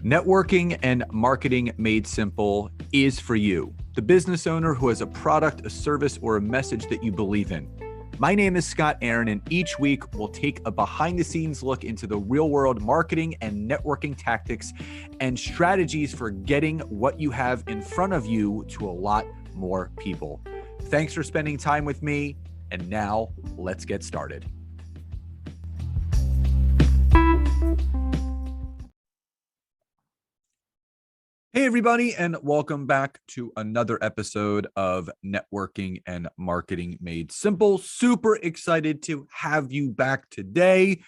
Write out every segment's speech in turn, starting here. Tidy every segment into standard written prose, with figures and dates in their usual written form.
Networking and marketing made simple is for you, the business owner who has a product, a service, or a message that you believe in. My name is Scott Aaron, and each week we'll take a behind-the-scenes look into the real-world marketing and networking tactics and strategies for getting what you have in front of you to a lot more people. Thanks for spending time with me, and now let's get started. Hey, everybody, and welcome back to another episode of Networking and Marketing Made Simple. Super excited to have you back today.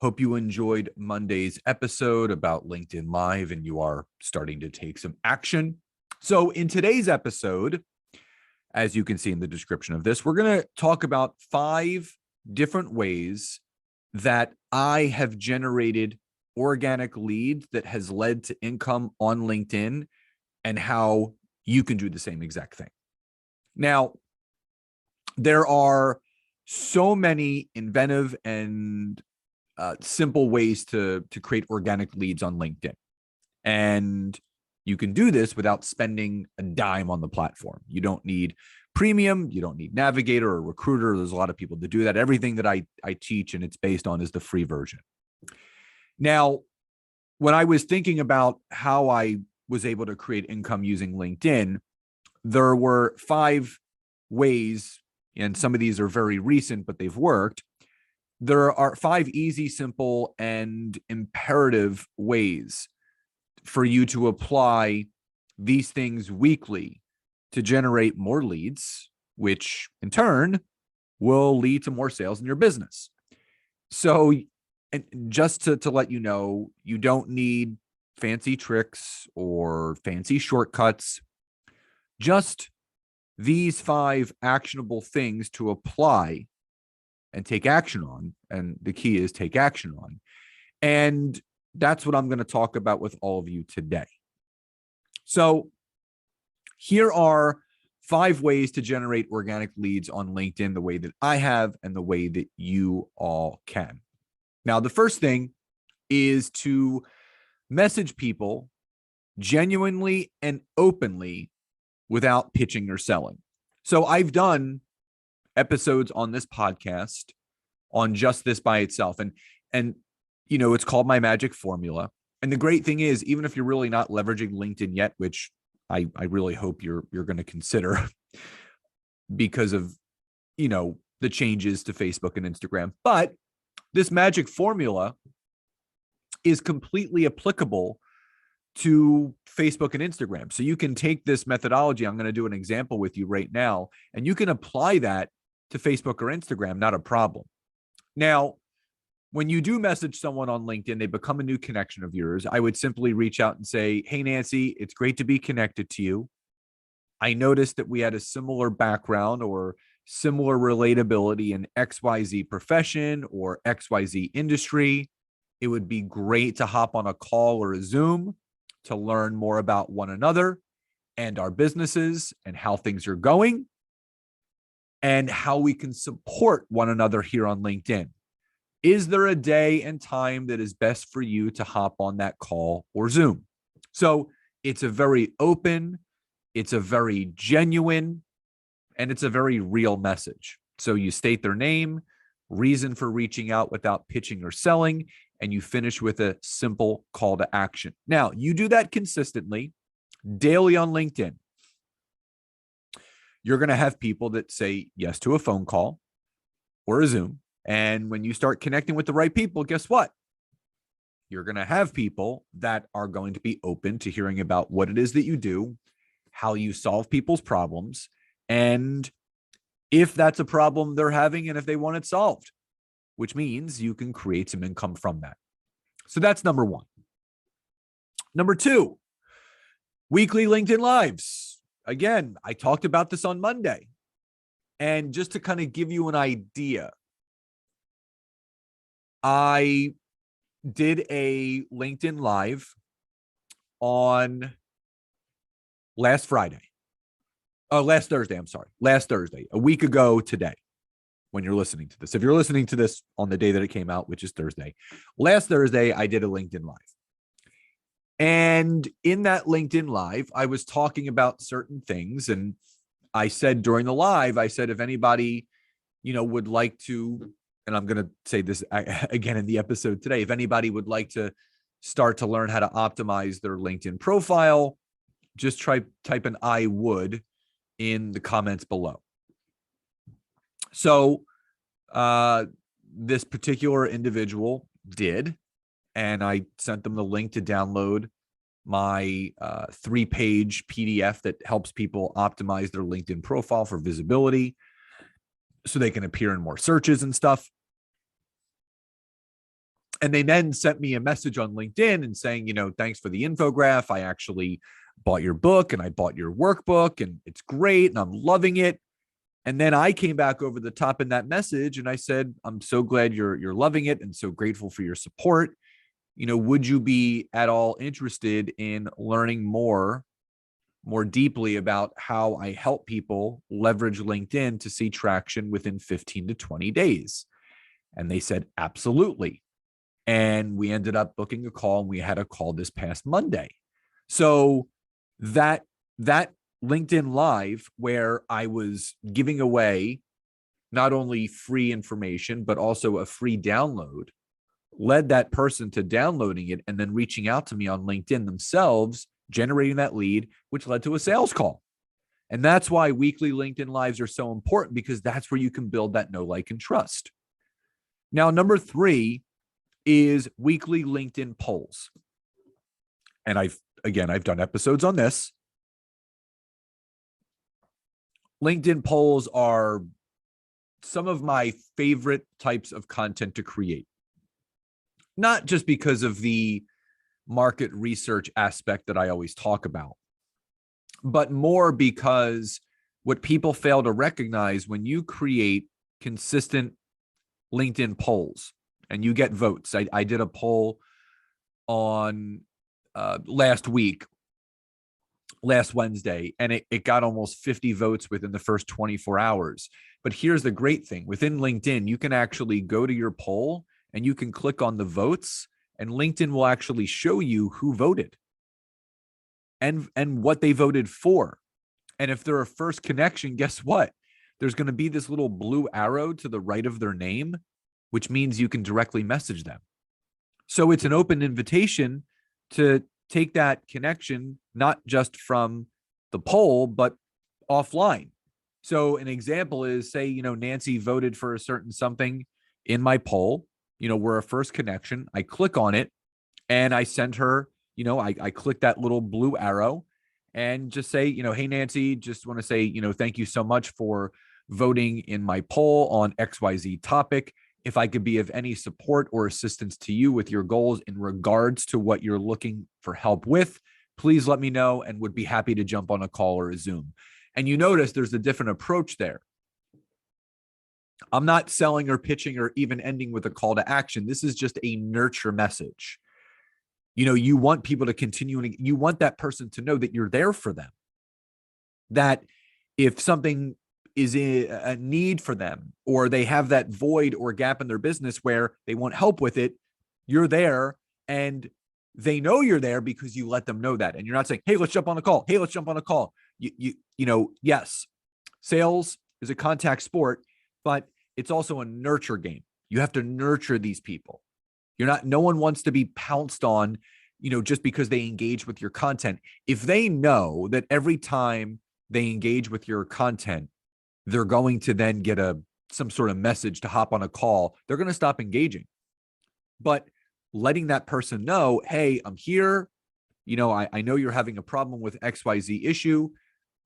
Hope you enjoyed Monday's episode about LinkedIn Live and you are starting to take some action. So in today's episode, as you can see in the description of this, we're going to talk about 5 different ways that I have generated organic leads that has led to income on LinkedIn and how you can do the same exact thing. Now, there are so many inventive and simple ways to create organic leads on LinkedIn. And you can do this without spending a dime on the platform. You don't need premium. You don't need Navigator or Recruiter. There's a lot of people that do that. Everything that I teach and it's based on is the free version. Now, when I was thinking about how I was able to create income using LinkedIn, there were 5 ways, and some of these are very recent, but they've worked. There are 5 easy, simple, and imperative ways for you to apply these things weekly to generate more leads, which in turn will lead to more sales in your business. So, and just to let you know, you don't need fancy tricks or fancy shortcuts. Just these 5 actionable things to apply and take action on. And the key is take action on. And that's what I'm going to talk about with all of you today. So here are 5 ways to generate organic leads on LinkedIn the way that I have and the way that you all can. Now, the first thing is to message people genuinely and openly without pitching or selling. So I've done episodes on this podcast on just this by itself. And you know, it's called my magic formula. And the great thing is, even if you're really not leveraging LinkedIn yet, which I really hope you're going to consider because of, you know, the changes to Facebook and Instagram, but this magic formula is completely applicable to Facebook and Instagram. So you can take this methodology. I'm going to do an example with you right now, and you can apply that to Facebook or Instagram, not a problem. Now, when you do message someone on LinkedIn, they become a new connection of yours. I would simply reach out and say, hey, Nancy, it's great to be connected to you. I noticed that we had a similar background or similar relatability in XYZ profession or XYZ industry. It would be great to hop on a call or a Zoom to learn more about one another and our businesses and how things are going and how we can support one another here on LinkedIn. Is there a day and time that is best for you to hop on that call or Zoom? So it's a very open, it's a very genuine, and it's a very real message. So you state their name, reason for reaching out without pitching or selling, and you finish with a simple call to action. Now, you do that consistently, daily on LinkedIn. You're going to have people that say yes to a phone call or a Zoom. And when you start connecting with the right people, guess what? You're going to have people that are going to be open to hearing about what it is that you do, how you solve people's problems, and if that's a problem they're having and if they want it solved, which means you can create some income from that. So that's number 1. Number 2, weekly LinkedIn Lives. Again, I talked about this on Monday. And just to kind of give you an idea, I did a LinkedIn Live on last Thursday, a week ago today. when you're listening to this. If you're listening to this on the day that it came out, which is Thursday, last Thursday, I did a LinkedIn Live. And in that LinkedIn Live, I was talking about certain things. And I said during the live, I said, if anybody, would like to, and I'm going to say this again in the episode today, if anybody would like to start to learn how to optimize their LinkedIn profile, just type an I would in the comments below. So this particular individual did, and I sent them the link to download my 3-page PDF that helps people optimize their LinkedIn profile for visibility so they can appear in more searches and stuff. And they then sent me a message on LinkedIn and saying, thanks for the infographic. I actually bought your book and I bought your workbook and it's great and I'm loving it. And then I came back over the top in that message and I said, I'm so glad you're loving it and so grateful for your support. Would you be at all interested in learning more deeply about how I help people leverage LinkedIn to see traction within 15 to 20 days? And they said, absolutely. And we ended up booking a call, and we had a call this past Monday. So that LinkedIn Live, where I was giving away not only free information, but also a free download, led that person to downloading it and then reaching out to me on LinkedIn themselves, generating that lead, which led to a sales call. And that's why weekly LinkedIn Lives are so important, because that's where you can build that know, like, and trust. Now, number 3 is weekly LinkedIn polls. And I've done episodes on this. LinkedIn polls are some of my favorite types of content to create. Not just because of the market research aspect that I always talk about, but more because what people fail to recognize, when you create consistent LinkedIn polls and you get votes. I did a poll on last Wednesday, and it got almost 50 votes within the first 24 hours. But here's the great thing. Within LinkedIn, you can actually go to your poll and you can click on the votes, and LinkedIn will actually show you who voted and what they voted for. And if they're a first connection, guess what? There's going to be this little blue arrow to the right of their name, which means you can directly message them. So it's an open invitation to take that connection, not just from the poll, but offline. So an example is, say, Nancy voted for a certain something in my poll. We're a first connection. I click on it and I send her, I click that little blue arrow and just say, hey, Nancy, just want to say, thank you so much for voting in my poll on XYZ topic. If I could be of any support or assistance to you with your goals in regards to what you're looking for help with, please let me know and would be happy to jump on a call or a Zoom. And you notice there's a different approach there. I'm not selling or pitching or even ending with a call to action. This is just a nurture message. You want people to continue, and you want that person to know that you're there for them. That if something is a need for them, or they have that void or gap in their business where they want help with it, you're there, and they know you're there because you let them know that. And you're not saying, hey, let's jump on a call. Hey, let's jump on a call. Yes, sales is a contact sport, but it's also a nurture game. You have to nurture these people. No one wants to be pounced on, just because they engage with your content. If they know that every time they engage with your content, they're going to then get some sort of message to hop on a call, they're going to stop engaging. But letting that person know, hey, I'm here. I know you're having a problem with XYZ issue.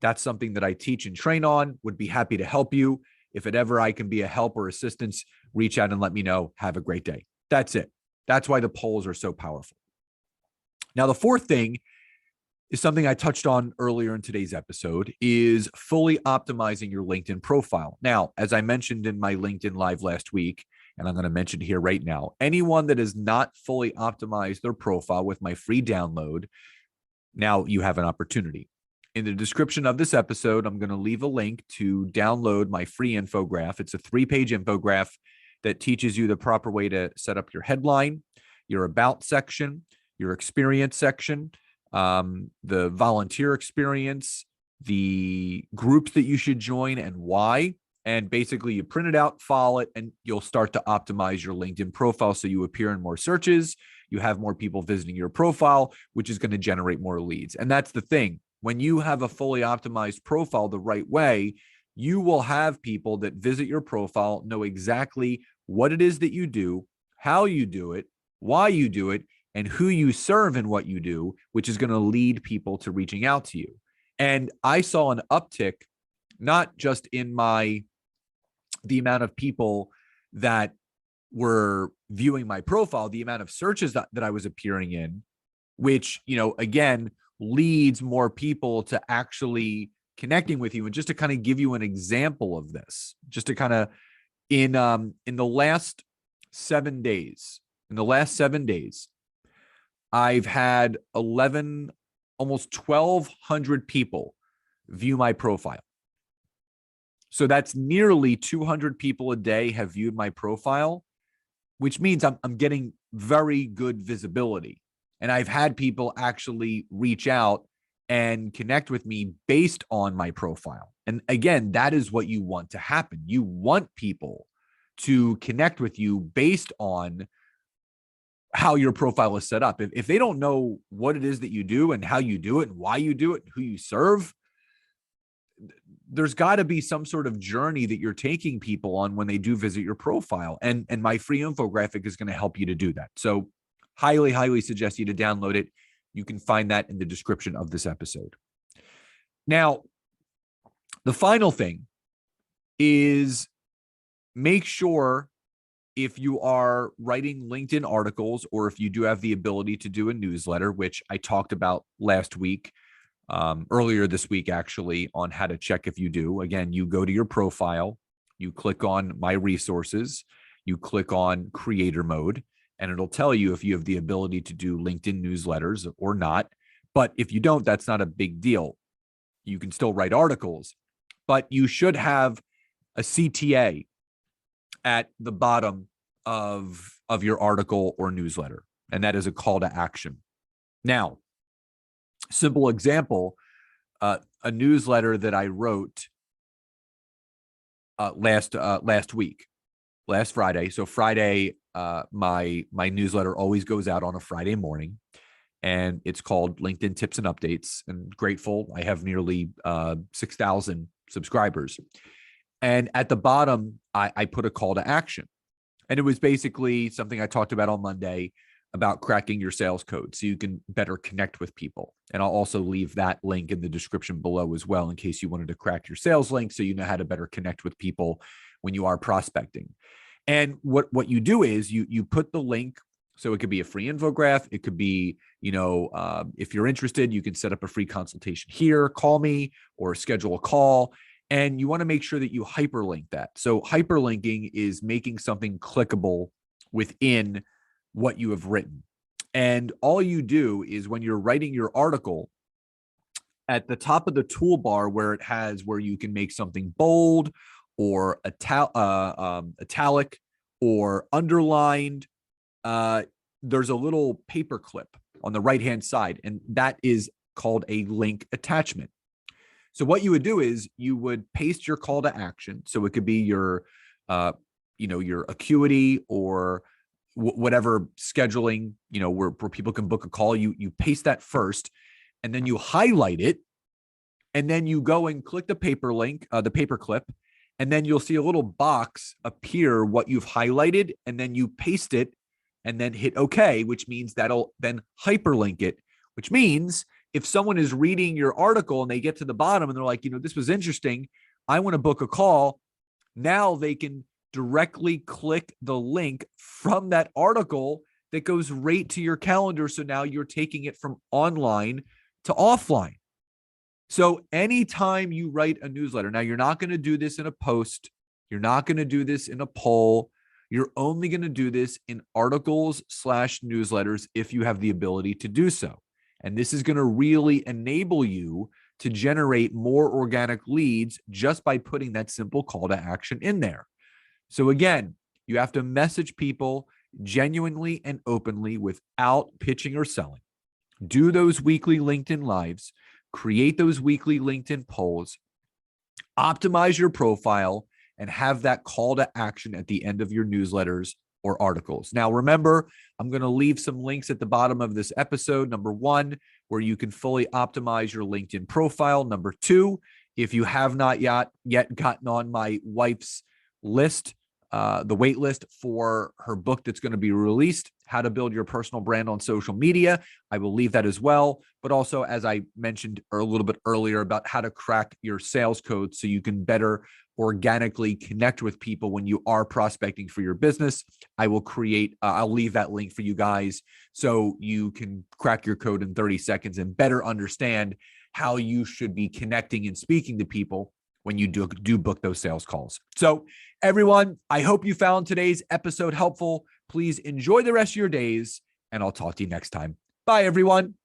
That's something that I teach and train on. Would be happy to help you. If it ever I can be a help or assistance, reach out and let me know. Have a great day. That's it. That's why the polls are so powerful. Now, the fourth thing is something I touched on earlier in today's episode, is fully optimizing your LinkedIn profile. Now, as I mentioned in my LinkedIn Live last week, and I'm going to mention here right now, anyone that has not fully optimized their profile with my free download, now you have an opportunity. In the description of this episode, I'm going to leave a link to download my free infographic. It's a 3-page infographic that teaches you the proper way to set up your headline, your about section, your experience section, the volunteer experience, the groups that you should join and why. And basically you print it out, file it, and you'll start to optimize your LinkedIn profile so you appear in more searches. You have more people visiting your profile, which is going to generate more leads. And that's the thing. When you have a fully optimized profile the right way, you will have people that visit your profile, know exactly what it is that you do, how you do it, why you do it, and who you serve in what you do, which is going to lead people to reaching out to you. And I saw an uptick, not just in the amount of people that were viewing my profile, the amount of searches that I was appearing in, which, again, leads more people to actually connecting with you. And just to kind of give you an example of this, just to kind of in the last 7 days, I've had almost 1,200 people view my profile. So that's nearly 200 people a day have viewed my profile, which means I'm getting very good visibility. And I've had people actually reach out and connect with me based on my profile. And again, that is what you want to happen. You want people to connect with you based on how your profile is set up. If they don't know what it is that you do and how you do it and why you do it and who you serve, there's got to be some sort of journey that you're taking people on when they do visit your profile. And my free infographic is going to help you to do that. So highly, highly suggest you to download it. You can find that in the description of this episode. Now, the final thing is make sure if you are writing LinkedIn articles or if you do have the ability to do a newsletter, which I talked about last week, earlier this week, actually, on how to check if you do. Again, you go to your profile, you click on my resources, you click on creator mode, and it'll tell you if you have the ability to do LinkedIn newsletters or not. But if you don't, that's not a big deal. You can still write articles, but you should have a CTA at the bottom of your article or newsletter, and that is a call to action. Now, simple example, a newsletter that I wrote last Friday. So Friday, my newsletter always goes out on a Friday morning, and it's called LinkedIn Tips and Updates. And grateful, I have nearly 6,000 subscribers. And at the bottom, I put a call to action, and it was basically something I talked about on Monday about cracking your sales code so you can better connect with people. And I'll also leave that link in the description below as well in case you wanted to crack your sales link so you know how to better connect with people when you are prospecting. And what you do is you put the link, so it could be a free infographic. It could be, if you're interested, you can set up a free consultation here, call me or schedule a call. And you want to make sure that you hyperlink that. So hyperlinking is making something clickable within what you have written. And all you do is when you're writing your article, at the top of the toolbar where you can make something bold or italic or underlined, there's a little paper clip on the right-hand side, and that is called a link attachment. So what you would do is you would paste your call to action. So it could be your Acuity or whatever scheduling, where people can book a call. You paste that first, and then you highlight it, and then you go and click the paper link, the paper clip, and then you'll see a little box appear what you've highlighted, and then you paste it, and then hit OK, which means that'll then hyperlink it, which means if someone is reading your article and they get to the bottom and they're like, this was interesting, I want to book a call. Now they can directly click the link from that article that goes right to your calendar. So now you're taking it from online to offline. So anytime you write a newsletter, now you're not going to do this in a post. You're not going to do this in a poll. You're only going to do this in articles/newsletters if you have the ability to do so. And this is going to really enable you to generate more organic leads just by putting that simple call to action in there. So again, you have to message people. genuinely and openly without pitching or selling. Do those weekly LinkedIn lives, create those weekly LinkedIn polls, optimize your profile, and have that call to action at the end of your newsletters or articles. Now, remember, I'm going to leave some links at the bottom of this episode. Number one, where you can fully optimize your LinkedIn profile. Number two, if you have not yet gotten on my wife's list, the wait list for her book that's going to be released, How to Build Your Personal Brand on Social Media, I will leave that as well. But also, as I mentioned a little bit earlier, about how to crack your sales code so you can better organically connect with people when you are prospecting for your business. I will I'll leave that link for you guys so you can crack your code in 30 seconds and better understand how you should be connecting and speaking to people when you do book those sales calls. So everyone, I hope you found today's episode helpful. Please enjoy the rest of your days, and I'll talk to you next time. Bye, everyone.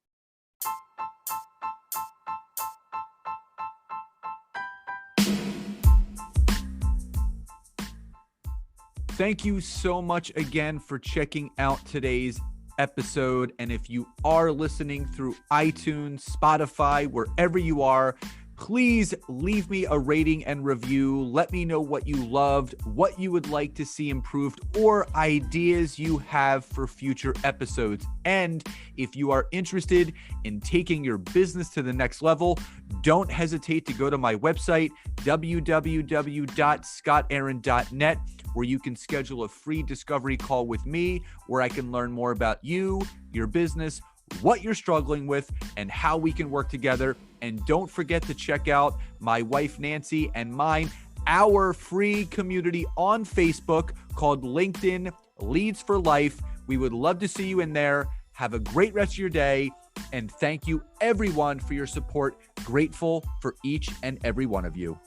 Thank you so much again for checking out today's episode. And if you are listening through iTunes, Spotify, wherever you are, please leave me a rating and review. Let me know what you loved, what you would like to see improved, or ideas you have for future episodes. And if you are interested in taking your business to the next level, don't hesitate to go to my website, www.scottaaron.net, where you can schedule a free discovery call with me, where I can learn more about you, your business, what you're struggling with, and how we can work together. And don't forget to check out my wife, Nancy, and mine, our free community on Facebook called LinkedIn Leads for Life. We would love to see you in there. Have a great rest of your day. And thank you, everyone, for your support. Grateful for each and every one of you.